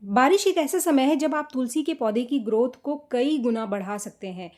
बारिश एक ऐसा समय है जब आप तुलसी के पौधे की ग्रोथ को कई गुना बढ़ा सकते हैं।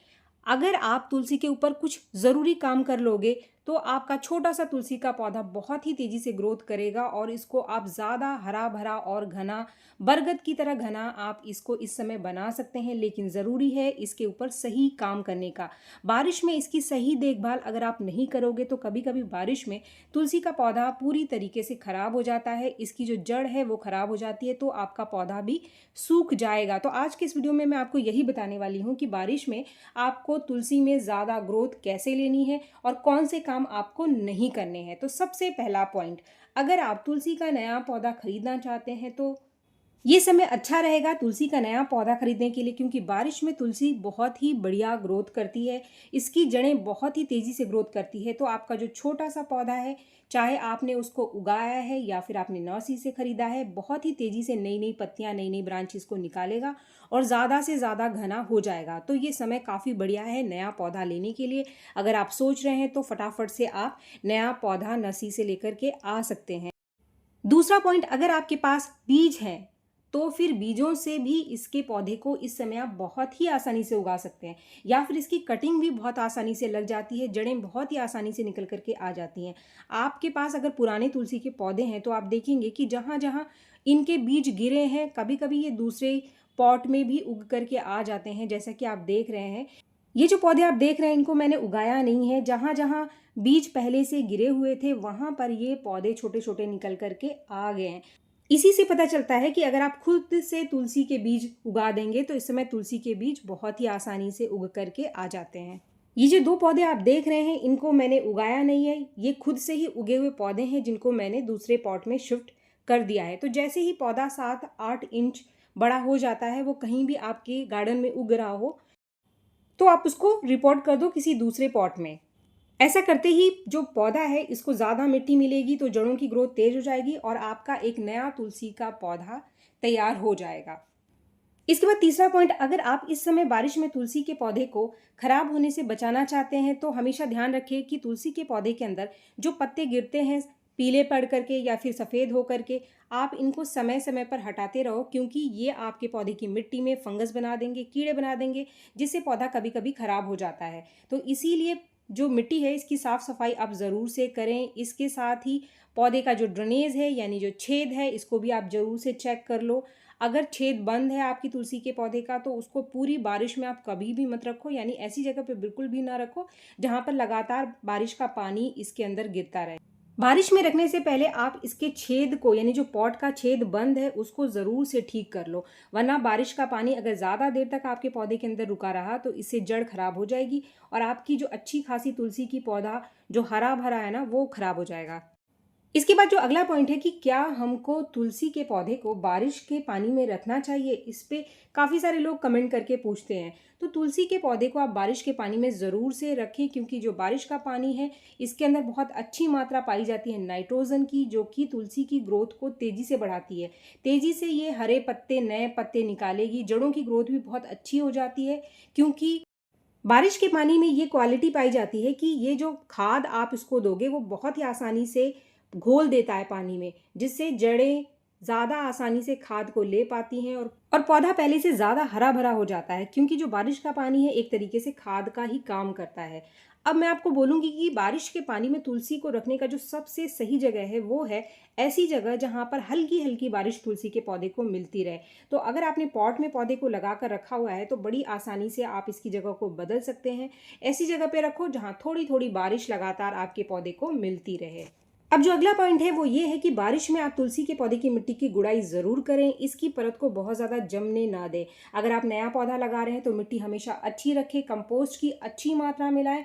अगर आप तुलसी के ऊपर कुछ ज़रूरी काम कर लोगे, तो आपका छोटा-सा तुलसी का पौधा बहुत ही तेज़ी से ग्रोथ करेगा और इसको आप ज़्यादा हरा-भरा और घना, बरगद की तरह घना आप इसको इस समय बना सकते हैं। लेकिन ज़रूरी है इसके ऊपर सही काम करने का। बारिश में इसकी सही देखभाल अगर आप नहीं करोगे, तो कभी-कभी बारिश में तुलसी का पौधा पूरी तरीके से खराब हो जाता है। इसकी जो जड़ है वो खराब हो जाती है, तो आपका पौधा भी सूख जाएगा। तो आज के इस वीडियो में मैं आपको यही बताने वाली हूँ कि बारिश में आपको तुलसी में ज़्यादा ग्रोथ कैसे लेनी है और कौन से काम आपको नहीं करने हैं। तो सबसे पहला पॉइंट, अगर आप तुलसी का नया पौधा खरीदना चाहते हैं तो ये समय अच्छा रहेगा तुलसी का नया पौधा खरीदने के लिए, क्योंकि बारिश में तुलसी बहुत ही बढ़िया ग्रोथ करती है। इसकी जड़ें बहुत ही तेज़ी से ग्रोथ करती है। तो आपका जो छोटा सा पौधा है, चाहे आपने उसको उगाया है या फिर आपने नर्सरी से खरीदा है, बहुत ही तेज़ी से नई नई पत्तियां, नई नई ब्रांचेस को निकालेगा और ज़्यादा से ज़्यादा घना हो जाएगा। तो ये समय काफ़ी बढ़िया है नया पौधा लेने के लिए। अगर आप सोच रहे हैं तो फटाफट से आप नया पौधा नर्सरी से लेकर के आ सकते हैं। दूसरा पॉइंट, अगर आपके पास बीज हैं तो फिर बीजों से भी इसके पौधे को इस समय आप बहुत ही आसानी से उगा सकते हैं, या फिर इसकी कटिंग भी बहुत आसानी से लग जाती है, जड़ें बहुत ही आसानी से निकल करके आ जाती हैं। आपके पास अगर पुराने तुलसी के पौधे हैं तो आप देखेंगे कि जहाँ जहाँ इनके बीज गिरे हैं, कभी कभी ये दूसरे पॉट में भी उग करके आ जाते हैं, जैसा कि आप देख रहे हैं। ये जो पौधे आप देख रहे हैं इनको मैंने उगाया नहीं है, जहाँ जहाँ बीज पहले से गिरे हुए थे वहां पर ये पौधे छोटे छोटे निकल करके आ गए हैं। इसी से पता चलता है कि अगर आप खुद से तुलसी के बीज उगा देंगे तो इस समय तुलसी के बीज बहुत ही आसानी से उग करके आ जाते हैं। ये जो दो पौधे आप देख रहे हैं इनको मैंने उगाया नहीं है, ये खुद से ही उगे हुए पौधे हैं जिनको मैंने दूसरे पॉट में शिफ्ट कर दिया है। तो जैसे ही पौधा 7-8 इंच बड़ा हो जाता है, वो कहीं भी आपके गार्डन में उग रहा हो, तो आप उसको रिपोर्ट कर दो किसी दूसरे पॉट में। ऐसा करते ही जो पौधा है इसको ज़्यादा मिट्टी मिलेगी, तो जड़ों की ग्रोथ तेज हो जाएगी और आपका एक नया तुलसी का पौधा तैयार हो जाएगा। इसके बाद तीसरा पॉइंट, अगर आप इस समय बारिश में तुलसी के पौधे को खराब होने से बचाना चाहते हैं तो हमेशा ध्यान रखें कि तुलसी के पौधे के अंदर जो पत्ते गिरते हैं पीले पड़ करके या फिर सफ़ेद हो करके, आप इनको समय समय पर हटाते रहो, क्योंकि ये आपके पौधे की मिट्टी में फंगस बना देंगे, कीड़े बना देंगे, जिससे पौधा कभी कभी खराब हो जाता है। तो इसीलिए जो मिट्टी है इसकी साफ सफाई आप ज़रूर से करें। इसके साथ ही पौधे का जो ड्रेनेज है यानी जो छेद है इसको भी आप ज़रूर से चेक कर लो। अगर छेद बंद है आपकी तुलसी के पौधे का तो उसको पूरी बारिश में आप कभी भी मत रखो, यानी ऐसी जगह पे बिल्कुल भी ना रखो जहां पर लगातार बारिश का पानी इसके अंदर गिरता रहे। बारिश में रखने से पहले आप इसके छेद को, यानी जो पॉट का छेद बंद है उसको ज़रूर से ठीक कर लो, वरना बारिश का पानी अगर ज़्यादा देर तक आपके पौधे के अंदर रुका रहा तो इससे जड़ खराब हो जाएगी और आपकी जो अच्छी खासी तुलसी की पौधा जो हरा भरा है ना वो खराब हो जाएगा। इसके बाद जो अगला पॉइंट है कि क्या हमको तुलसी के पौधे को बारिश के पानी में रखना चाहिए, इस पे काफ़ी सारे लोग कमेंट करके पूछते हैं। तो तुलसी के पौधे को आप बारिश के पानी में ज़रूर से रखें, क्योंकि जो बारिश का पानी है इसके अंदर बहुत अच्छी मात्रा पाई जाती है नाइट्रोजन की, जो कि तुलसी की ग्रोथ को तेज़ी से बढ़ाती है। तेज़ी से ये हरे पत्ते, नए पत्ते निकालेगी, जड़ों की ग्रोथ भी बहुत अच्छी हो जाती है, क्योंकि बारिश के पानी में ये क्वालिटी पाई जाती है कि ये जो खाद आप इसको दोगे वो बहुत ही आसानी से घोल देता है पानी में, जिससे जड़ें ज़्यादा आसानी से खाद को ले पाती हैं और पौधा पहले से ज़्यादा हरा भरा हो जाता है, क्योंकि जो बारिश का पानी है एक तरीके से खाद का ही काम करता है। अब मैं आपको बोलूँगी कि बारिश के पानी में तुलसी को रखने का जो सबसे सही जगह है वो है ऐसी जगह जहाँ पर हल्की हल्की बारिश तुलसी के पौधे को मिलती रहे। तो अगर आपने पॉट में पौधे को लगा कर रखा हुआ है तो बड़ी आसानी से आप इसकी जगह को बदल सकते हैं। ऐसी जगह पे रखो जहाँ थोड़ी थोड़ी बारिश लगातार आपके पौधे को मिलती रहे। अब जो अगला पॉइंट है वो ये है कि बारिश में आप तुलसी के पौधे की मिट्टी की गुड़ाई ज़रूर करें, इसकी परत को बहुत ज़्यादा जमने ना दें। अगर आप नया पौधा लगा रहे हैं तो मिट्टी हमेशा अच्छी रखें, कंपोस्ट की अच्छी मात्रा मिलाएं।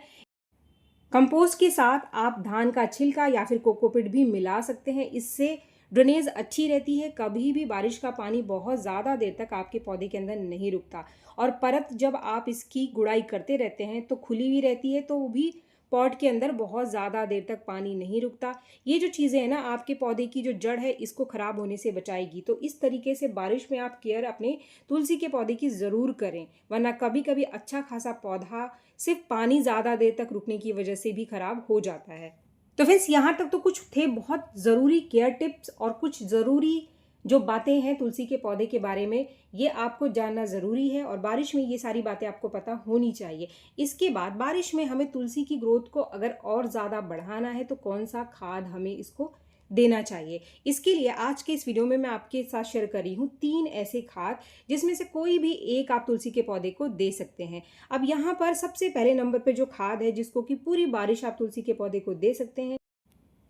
कंपोस्ट के साथ आप धान का छिलका या फिर कोकोपीट भी मिला सकते हैं, इससे ड्रेनेज अच्छी रहती है, कभी भी बारिश का पानी बहुत ज़्यादा देर तक आपके पौधे के अंदर नहीं रुकता। और परत जब आप इसकी गुड़ाई करते रहते हैं तो खुली हुई रहती है, तो भी पॉट के अंदर बहुत ज़्यादा देर तक पानी नहीं रुकता। ये जो चीज़ें हैं ना आपके पौधे की जो जड़ है इसको ख़राब होने से बचाएगी। तो इस तरीके से बारिश में आप केयर अपने तुलसी के पौधे की ज़रूर करें, वरना कभी कभी अच्छा खासा पौधा सिर्फ पानी ज़्यादा देर तक रुकने की वजह से भी ख़राब हो जाता है। तो फ्रेंड्स, यहाँ तक तो कुछ थे बहुत ज़रूरी केयर टिप्स और कुछ ज़रूरी जो बातें हैं तुलसी के पौधे के बारे में, ये आपको जानना ज़रूरी है और बारिश में ये सारी बातें आपको पता होनी चाहिए। इसके बाद बारिश में हमें तुलसी की ग्रोथ को अगर और ज़्यादा बढ़ाना है तो कौन सा खाद हमें इसको देना चाहिए। इसके लिए आज के इस वीडियो में मैं आपके साथ शेयर कर रही हूँ 3 ऐसे खाद, जिसमें से कोई भी एक आप तुलसी के पौधे को दे सकते हैं। अब यहाँ पर सबसे पहले नंबर पे जो खाद है जिसको कि पूरी बारिश आप तुलसी के पौधे को दे सकते हैं,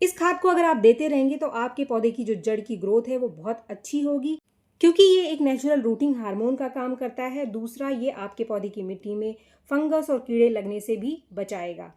इस खाद को अगर आप देते रहेंगे तो आपके पौधे की जो जड़ की ग्रोथ है वो बहुत अच्छी होगी, क्योंकि ये एक नेचुरल रूटिंग हार्मोन का काम करता है। दूसरा, ये आपके पौधे की मिट्टी में फंगस और कीड़े लगने से भी बचाएगा।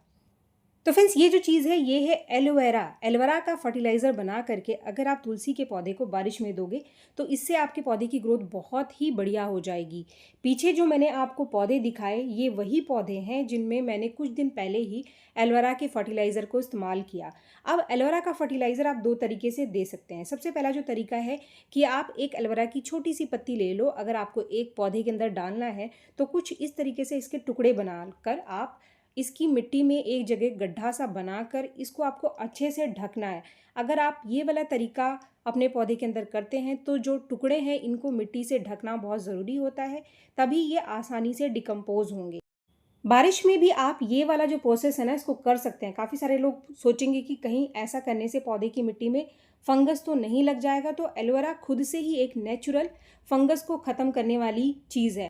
तो फ्रेंड्स, ये जो चीज़ है ये है एलोवेरा। एलोवेरा का फर्टिलाइज़र बना करके अगर आप तुलसी के पौधे को बारिश में दोगे तो इससे आपके पौधे की ग्रोथ बहुत ही बढ़िया हो जाएगी। पीछे जो मैंने आपको पौधे दिखाए ये वही पौधे हैं जिनमें मैंने कुछ दिन पहले ही एलोवेरा के फर्टिलाइज़र को इस्तेमाल किया। अब एलोवेरा का फर्टिलाइज़र आप 2 तरीके से दे सकते हैं। सबसे पहला जो तरीका है कि आप एक एलोवेरा की छोटी सी पत्ती ले लो, अगर आपको एक पौधे के अंदर डालना है तो कुछ इस तरीके से इसके टुकड़े बनाकर आप इसकी मिट्टी में एक जगह गड्ढा सा बनाकर इसको आपको अच्छे से ढकना है। अगर आप ये वाला तरीका अपने पौधे के अंदर करते हैं तो जो टुकड़े हैं इनको मिट्टी से ढकना बहुत ज़रूरी होता है, तभी ये आसानी से डिकम्पोज होंगे। बारिश में भी आप ये वाला जो प्रोसेस है ना इसको कर सकते हैं। काफ़ी सारे लोग सोचेंगे कि कहीं ऐसा करने से पौधे की मिट्टी में फंगस तो नहीं लग जाएगा, तो एलोवेरा खुद से ही एक नेचुरल फंगस को ख़त्म करने वाली चीज़ है।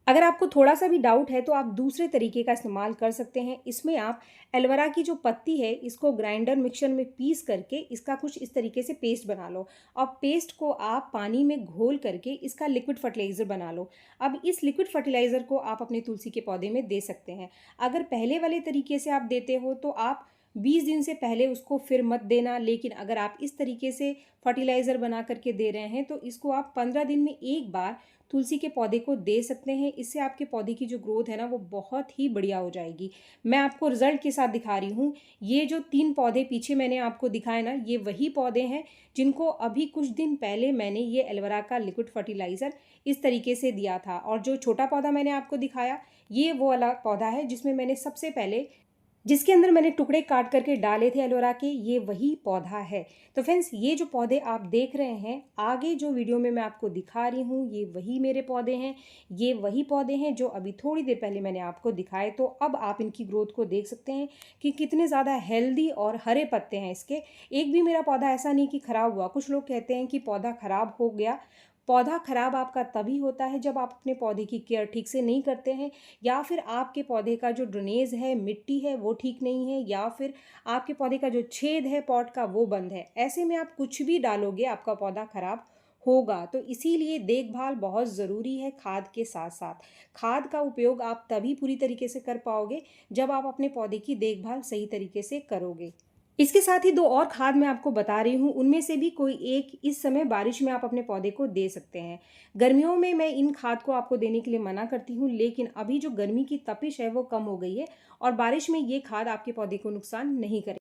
अगर आपको थोड़ा सा भी डाउट है तो आप दूसरे तरीके का इस्तेमाल कर सकते हैं। इसमें आप एलोवेरा की जो पत्ती है इसको ग्राइंडर मिक्सर में पीस करके इसका कुछ इस तरीके से पेस्ट बना लो और पेस्ट को आप पानी में घोल करके इसका लिक्विड फर्टिलाइज़र बना लो। अब इस लिक्विड फर्टिलाइज़र को आप अपने तुलसी के पौधे में दे सकते हैं। अगर पहले वाले तरीके से आप देते हो तो आप 20 दिन से पहले उसको फिर मत देना, लेकिन अगर आप इस तरीके से फर्टिलाइज़र बना करके दे रहे हैं तो इसको आप 15 दिन में एक बार तुलसी के पौधे को दे सकते हैं। इससे आपके पौधे की जो ग्रोथ है ना वो बहुत ही बढ़िया हो जाएगी। मैं आपको रिजल्ट के साथ दिखा रही हूँ। ये जो 3 पौधे पीछे मैंने आपको दिखाए ना, ये वही पौधे हैं जिनको अभी कुछ दिन पहले मैंने ये एलोवेरा का लिक्विड फर्टिलाइज़र इस तरीके से दिया था। और जो छोटा पौधा मैंने आपको दिखाया ये वो वाला पौधा है जिसमें मैंने सबसे पहले जिसके अंदर मैंने टुकड़े काट करके डाले थे एलोवेरा के, ये वही पौधा है। तो फ्रेंड्स, ये जो पौधे आप देख रहे हैं आगे जो वीडियो में मैं आपको दिखा रही हूँ ये वही मेरे पौधे हैं। ये वही पौधे हैं जो अभी थोड़ी देर पहले मैंने आपको दिखाए। तो अब आप इनकी ग्रोथ को देख सकते हैं कि कितने ज़्यादा हेल्दी और हरे पत्ते हैं इसके। एक भी मेरा पौधा ऐसा नहीं कि ख़राब हुआ। कुछ लोग कहते हैं कि पौधा ख़राब हो गया। पौधा खराब आपका तभी होता है जब आप अपने पौधे की केयर ठीक से नहीं करते हैं, या फिर आपके पौधे का जो ड्रेनेज है, मिट्टी है, वो ठीक नहीं है, या फिर आपके पौधे का जो छेद है पॉट का वो बंद है। ऐसे में आप कुछ भी डालोगे आपका पौधा खराब होगा। तो इसीलिए देखभाल बहुत ज़रूरी है। खाद के साथ साथ खाद का उपयोग आप तभी पूरी तरीके से कर पाओगे जब आप अपने पौधे की देखभाल सही तरीके से करोगे। इसके साथ ही 2 और खाद मैं आपको बता रही हूँ, उनमें से भी कोई एक इस समय बारिश में आप अपने पौधे को दे सकते हैं। गर्मियों में मैं इन खाद को आपको देने के लिए मना करती हूँ, लेकिन अभी जो गर्मी की तपिश है वो कम हो गई है और बारिश में ये खाद आपके पौधे को नुकसान नहीं करे।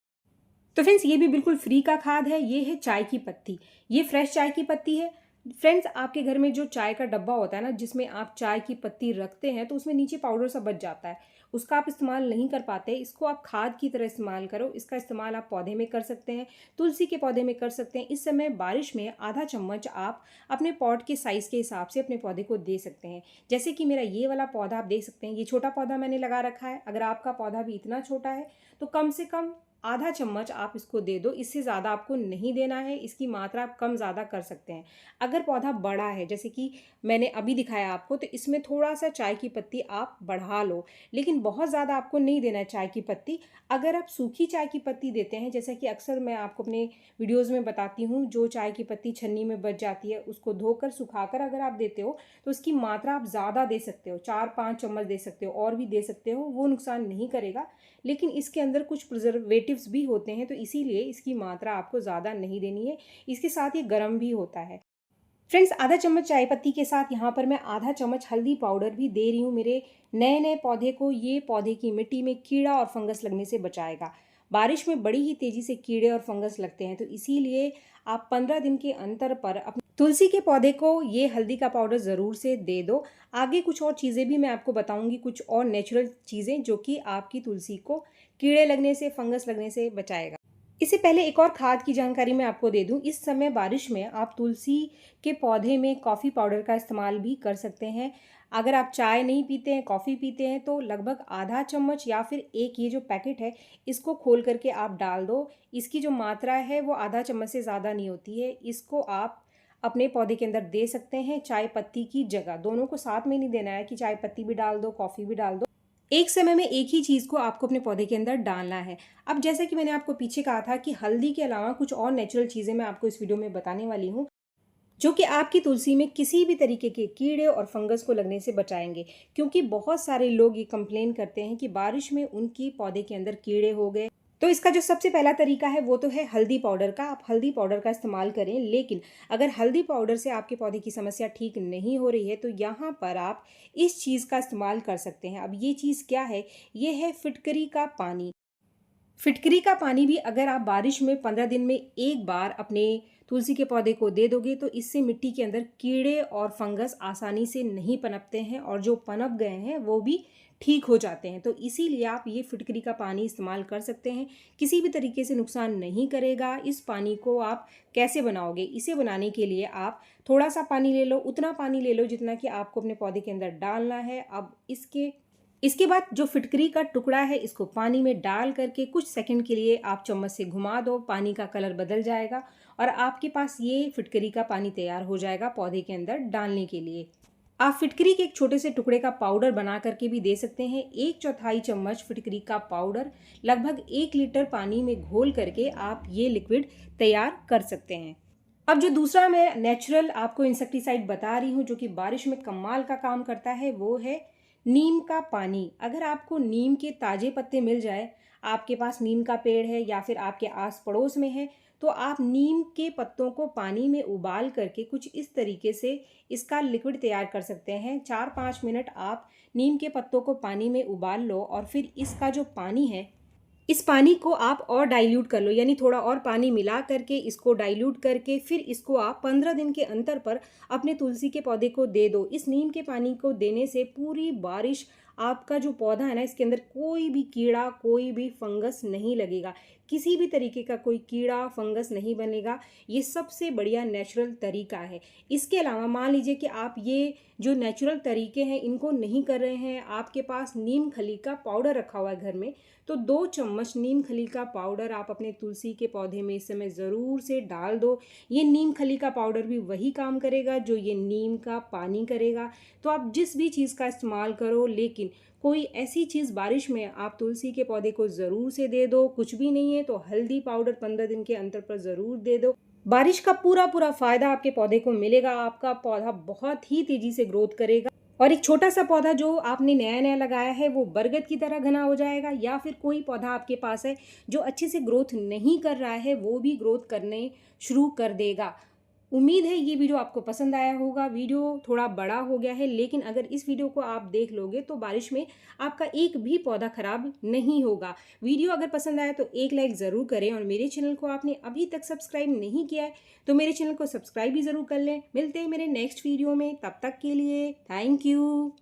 तो फ्रेंड्स, ये भी बिल्कुल फ्री का खाद है। ये है चाय की पत्ती। ये फ्रेश चाय की पत्ती है। फ्रेंड्स, आपके घर में जो चाय का डब्बा होता है ना जिसमें आप चाय की पत्ती रखते हैं तो उसमें नीचे पाउडर सा बच जाता है, उसका आप इस्तेमाल नहीं कर पाते। इसको आप खाद की तरह इस्तेमाल करो। इसका इस्तेमाल आप पौधे में कर सकते हैं, तुलसी के पौधे में कर सकते हैं। इस समय बारिश में आधा चम्मच आप अपने पॉट के साइज़ के हिसाब से अपने पौधे को दे सकते हैं। जैसे कि मेरा ये वाला पौधा आप देख सकते हैं, ये छोटा पौधा मैंने लगा रखा है। अगर आपका पौधा भी इतना छोटा है तो कम से कम आधा चम्मच आप इसको दे दो। इससे ज़्यादा आपको नहीं देना है। इसकी मात्रा आप कम ज़्यादा कर सकते हैं। अगर पौधा बड़ा है जैसे कि मैंने अभी दिखाया आपको, तो इसमें थोड़ा सा चाय की पत्ती आप बढ़ा लो, लेकिन बहुत ज़्यादा आपको नहीं देना है चाय की पत्ती। अगर आप सूखी चाय की पत्ती देते हैं, जैसे कि अक्सर मैं आपको अपने वीडियोज़ में बताती हूँ, जो चाय की पत्ती छन्नी में बच जाती है उसको धोकर सुखाकर अगर आप देते हो तो उसकी मात्रा आप ज़्यादा दे सकते हो, 4-5 चम्मच दे सकते हो, और भी दे सकते हो। वो नुकसान नहीं करेगा, लेकिन इसके अंदर कुछ प्रिजर्वेटिव्स भी होते हैं तो इसीलिए इसकी मात्रा आपको ज़्यादा नहीं देनी है। इसके साथ ये गर्म भी होता है। फ्रेंड्स, आधा चम्मच चाय पत्ती के साथ यहाँ पर मैं आधा चम्मच हल्दी पाउडर भी दे रही हूँ। मेरे नए नए पौधे को ये पौधे की मिट्टी में कीड़ा और फंगस लगने से बचाएगा। बारिश में बड़ी ही तेज़ी से कीड़े और फंगस लगते हैं, तो इसीलिए आप 15 दिन के अंतर पर अपने तुलसी के पौधे को ये हल्दी का पाउडर ज़रूर से दे दो। आगे कुछ और चीज़ें भी मैं आपको बताऊँगी, कुछ और नेचुरल चीज़ें जो कि आपकी तुलसी को कीड़े लगने से, फंगस लगने से बचाएगा। इससे पहले एक और खाद की जानकारी मैं आपको दे दूं। इस समय बारिश में आप तुलसी के पौधे में कॉफ़ी पाउडर का इस्तेमाल भी कर सकते हैं। अगर आप चाय नहीं पीते हैं, कॉफ़ी पीते हैं, तो लगभग आधा चम्मच या फिर एक ये जो पैकेट है, इसको खोल करके आप डाल दो। इसकी जो मात्रा है वो आधा चम्मच से ज़्यादा नहीं होती है। इसको आप अपने पौधे के अंदर दे सकते हैं चाय पत्ती की जगह। दोनों को साथ में नहीं देना है कि चाय पत्ती भी डाल दो, कॉफ़ी भी डाल दो। एक समय में एक ही चीज़ को आपको अपने पौधे के अंदर डालना है। अब जैसा कि मैंने आपको पीछे कहा था कि हल्दी के अलावा कुछ और नेचुरल चीज़ें मैं आपको इस वीडियो में बताने वाली हूँ, जो कि आपकी तुलसी में किसी भी तरीके के कीड़े और फंगस को लगने से बचाएंगे। क्योंकि बहुत सारे लोग ये कंप्लेन करते हैं कि बारिश में उनकी पौधे के अंदर कीड़े हो गए। तो इसका जो सबसे पहला तरीका है वो तो है हल्दी पाउडर का। आप हल्दी पाउडर का इस्तेमाल करें, लेकिन अगर हल्दी पाउडर से आपके पौधे की समस्या ठीक नहीं हो रही है तो यहाँ पर आप इस चीज़ का इस्तेमाल कर सकते हैं। अब ये चीज़ क्या है? ये है फिटकरी का पानी। फिटकरी का पानी भी अगर आप बारिश में 15 दिन में एक बार अपने तुलसी के पौधे को दे दोगे तो इससे मिट्टी के अंदर कीड़े और फंगस आसानी से नहीं पनपते हैं, और जो पनप गए हैं वो भी ठीक हो जाते हैं। तो इसीलिए आप ये फिटकरी का पानी इस्तेमाल कर सकते हैं। किसी भी तरीके से नुकसान नहीं करेगा। इस पानी को आप कैसे बनाओगे? इसे बनाने के लिए आप थोड़ा सा पानी ले लो, उतना पानी ले लो जितना कि आपको अपने पौधे के अंदर डालना है। अब इसके बाद जो फिटकरी का टुकड़ा है इसको पानी में डाल करके कुछ सेकंड के लिए आप चम्मच से घुमा दो। पानी का कलर बदल जाएगा और आपके पास ये फिटकरी का पानी तैयार हो जाएगा पौधे के अंदर डालने के लिए। आप फिटकरी के एक छोटे से टुकड़े का पाउडर बना करके भी दे सकते हैं। 1/4 चम्मच फिटकरी का पाउडर लगभग 1 लीटर पानी में घोल करके आप ये लिक्विड तैयार कर सकते हैं। अब जो दूसरा मैं नेचुरल आपको इंसेक्टिसाइड बता रही हूँ जो कि बारिश में कमाल का काम करता है, वो है नीम का पानी। अगर आपको नीम के ताजे पत्ते मिल जाए, आपके पास नीम का पेड़ है या फिर आपके आस पड़ोस में है, तो आप नीम के पत्तों को पानी में उबाल करके कुछ इस तरीके से इसका लिक्विड तैयार कर सकते हैं। 4-5 मिनट आप नीम के पत्तों को पानी में उबाल लो और फिर इसका जो पानी है, इस पानी को आप और डाइल्यूट कर लो, यानी थोड़ा और पानी मिला करके इसको डाइल्यूट करके फिर इसको आप 15 दिन के अंतर पर अपने तुलसी के पौधे को दे दो। इस नीम के पानी को देने से पूरी बारिश आपका जो पौधा है ना, इसके अंदर कोई भी कीड़ा, कोई भी फंगस नहीं लगेगा। किसी भी तरीके का कोई कीड़ा फंगस नहीं बनेगा। ये सबसे बढ़िया नेचुरल तरीका है। इसके अलावा मान लीजिए कि आप ये जो नेचुरल तरीके हैं इनको नहीं कर रहे हैं, आपके पास नीम खली का पाउडर रखा हुआ है घर में, तो 2 चम्मच नीम खली का पाउडर आप अपने तुलसी के पौधे में इस समय ज़रूर से डाल दो। ये नीम खली का पाउडर भी वही काम करेगा जो ये नीम का पानी करेगा। तो आप जिस भी चीज़ का इस्तेमाल करो, लेकिन कोई ऐसी चीज़ बारिश में आप तुलसी के पौधे को ज़रूर से दे दो। कुछ भी नहीं है तो हल्दी पाउडर 15 दिन के अंतर पर ज़रूर दे दो। बारिश का पूरा पूरा फ़ायदा आपके पौधे को मिलेगा। आपका पौधा बहुत ही तेज़ी से ग्रोथ करेगा और एक छोटा सा पौधा जो आपने नया नया लगाया है वो बरगद की तरह घना हो जाएगा, या फिर कोई पौधा आपके पास है जो अच्छे से ग्रोथ नहीं कर रहा है वो भी ग्रोथ करने शुरू कर देगा। उम्मीद है ये वीडियो आपको पसंद आया होगा। वीडियो थोड़ा बड़ा हो गया है, लेकिन अगर इस वीडियो को आप देख लोगे तो बारिश में आपका एक भी पौधा खराब नहीं होगा। वीडियो अगर पसंद आया तो एक लाइक ज़रूर करें, और मेरे चैनल को आपने अभी तक सब्सक्राइब नहीं किया है तो मेरे चैनल को सब्सक्राइब भी ज़रूर कर लें। मिलते हैं मेरे नेक्स्ट वीडियो में, तब तक के लिए थैंक यू।